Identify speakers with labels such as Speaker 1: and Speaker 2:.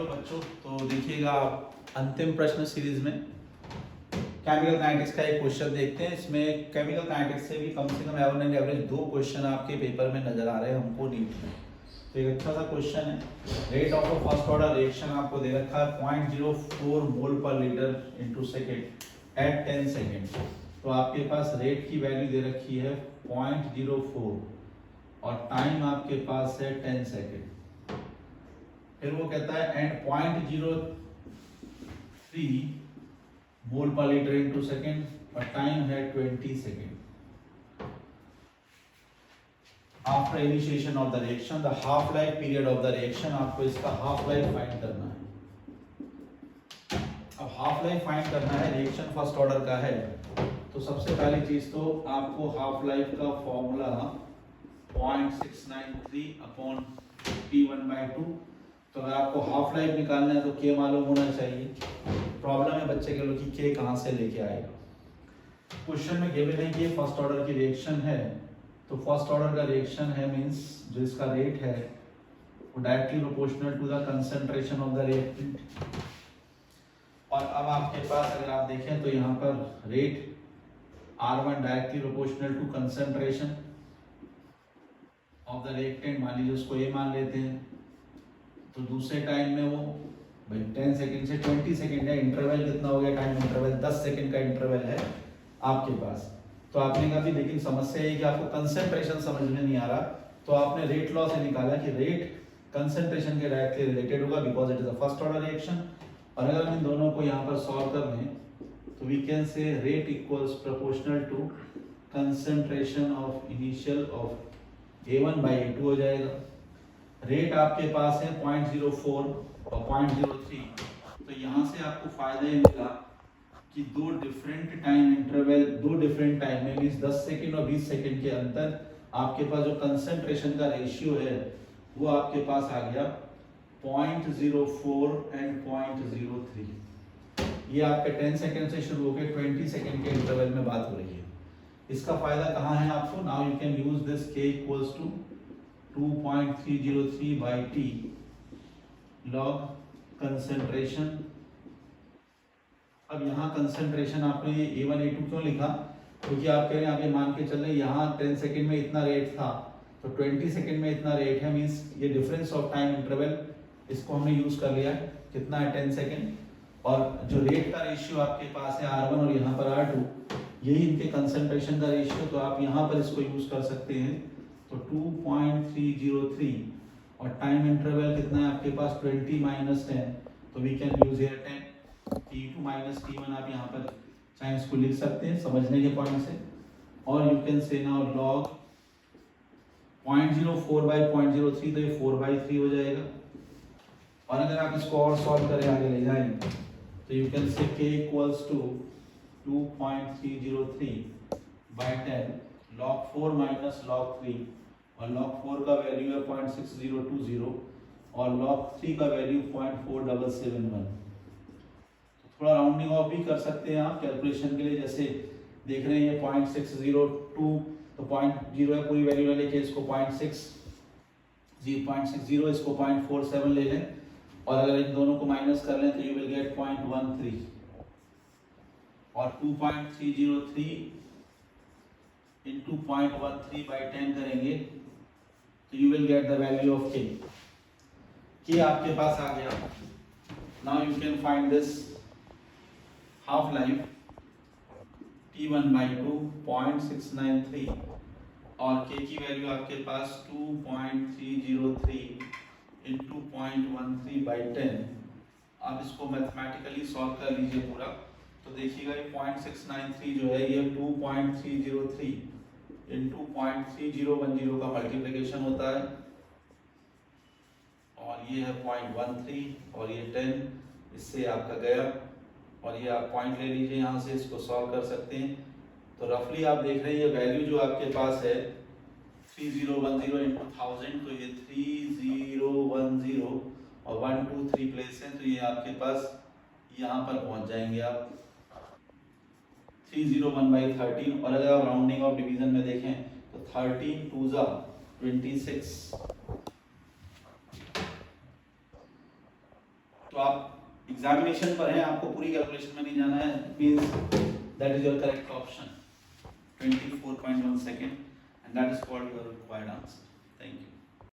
Speaker 1: Hello बच्चों, तो देखिएगा आप अंतिम प्रश्न सीरीज में केमिकल काइनेटिक्स का एक क्वेश्चन देखते हैं। इसमें केमिकल काइनेटिक्स से भी कम से कम एवरेज 2 क्वेश्चन आपके पेपर में नजर आ रहे हैं हमको नीट में। तो एक अच्छा सा क्वेश्चन है। Rate of a first order reaction आपको दे रखा है 0.04 mole per litre into second at 10 second. तो आपके पास रेट की वैल्यू दे रखी है 0.04 और टाइम आपके पास है 10 सेकेंड। फिर वो कहता है and 0.03 mole per litre into second और टाइम है 20 second. After initiation of the reaction the half life period of the reaction, आपको इसका हाफ लाइफ फाइंड करना है। अब हाफ लाइफ फाइंड करना है, रिएक्शन फर्स्ट ऑर्डर का है, तो सबसे पहली चीज तो आपको हाफ लाइफ का फॉर्मूला 0.693 अपॉन T1/2। तो अगर आपको हाफ लाइफ निकालना है तो के मालूम होना चाहिए। प्रॉब्लम है बच्चे के लोग कि के कहाँ से लेके आएगा। क्वेश्चन में गिवन है कि फर्स्ट ऑर्डर की रिएक्शन है, तो फर्स्ट ऑर्डर का रिएक्शन है मींस जो इसका रेट है वो directly proportional to the concentration of the reactant. और अब आपके पास अगर आप देखें तो यहाँ पर rate R1 directly proportional to concentration of the reactant, मान लीजिए उसको ए मान लेते हैं। तो दूसरे टाइम में वो भाई 10 सेकेंड से 20 सेकेंड है, इंटरवल कितना हो गया, टाइम इंटरवल 10 सेकेंड का इंटरवल है आपके पास। तो आपने कहा भी लेकिन समस्या है कि आपको कंसंट्रेशन समझ में नहीं आ रहा, तो आपने रेट लॉ से निकाला कि रेट कंसंट्रेशन के डायरेक्टली रिलेटेड होगा because it is a first order reaction. और अगर हम इन दोनों को यहाँ पर सॉल्व कर लें तो we can say rate equals proportional to concentration of initial of A1/A2 हो जाएगा। रेट आपके पास है 0.04 और 0.03। तो यहाँ से आपको फायदा ये मिला कि दो डिफरेंट टाइम में मींस 10 सेकेंड और 20 सेकेंड के अंतर आपके पास जो कंसंट्रेशन का रेशियो है वो आपके पास आ गया 0.04 एंड 0.03। ये आपके 10 सेकेंड से शुरू होकर 20 सेकेंड के इंटरवल में बात हो रही है। इसका फायदा कहाँ है आपको, now you can use this k equals to 2.303 by T log concentration. अब यहाँ कंसंट्रेशन आपने ये A1 A2 क्यों लिखा, क्योंकि आप कह रहे हैं आप ये मान के चल रहे हैं यहाँ 10 सेकेंड में इतना रेट था तो 20 सेकेंड में इतना रेट है, मींस ये डिफरेंस ऑफ टाइम इंटरवल इसको हमने यूज कर लिया। कितना है 10 सेकेंड। और जो रेट का रेशियो आपके पास है R1 और यहाँ पर R2, यही इनके कंसंट्रेशन का रेशियो, तो आप यहाँ पर इसको यूज कर सकते हैं। तो 2.303 और टाइम इंटरवल कितना है आपके पास 20 - 10, तो we can use here 10 T2 - T1। आप यहाँ पर चाहे इसको लिख सकते हैं समझने के पॉइंट से। और यू कैन से नाउ लॉग 0.04/0.03, तो ये 4/3 हो जाएगा। और अगर आप इसको और सॉल्व करें आगे ले जाएंगे तो you can say k equals to 2.303 by 10 log 4 minus log 3, और log 4 का वैल्यू है 0.6020 और log 3 का वैल्यू 0.4771। थोड़ा राउंडिंग ऑफ भी कर सकते हैं आप कैलकुलेशन के लिए, जैसे देख रहे हैं ये 0.602 तो 0.0 है, पूरी वैल्यू लेके इसको 0.60 इसको 0.47 ले लें, और अगर इन दोनों को माइनस कर लें तो यू विल गेट 0.13। और 2.303 इंटू 0.13 by 10 करेंगे तो you will get the value of k। k आपके पास आ गया। Now you can find this half life T1/2 0.693 और k की वैल्यू आपके पास 2.303 इंटू 0.13 by 10। आप इसको मैथमेटिकली सॉल्व कर लीजिए पूरा, तो देखिएगा ये 0.693 जो है ये 2.303 इंटू 0.3010 का मल्टीप्लिकेशन होता है, और ये है 0.13 और ये 10, इससे आपका गया। और ये आप पॉइंट ले लीजिए यहाँ से, इसको सॉल्व कर सकते हैं। तो रफली आप देख रहे हैं ये वैल्यू जो आपके पास है 3010 इंटू 1000, तो ये 3010 और 1 2 3 प्लेस है, तो ये आपके पास यहाँ पर पहुँच जाएंगे आप 301/13। और अगर आप राउंडिंग ऑफ डिवीजन में देखें तो 13 2 26 आप एग्जामिनेशन पर हैं, आपको पूरी कैलकुलेशन में नहीं जाना है, means that is your correct option 24.1 second, and that is called your required answer. Thank you.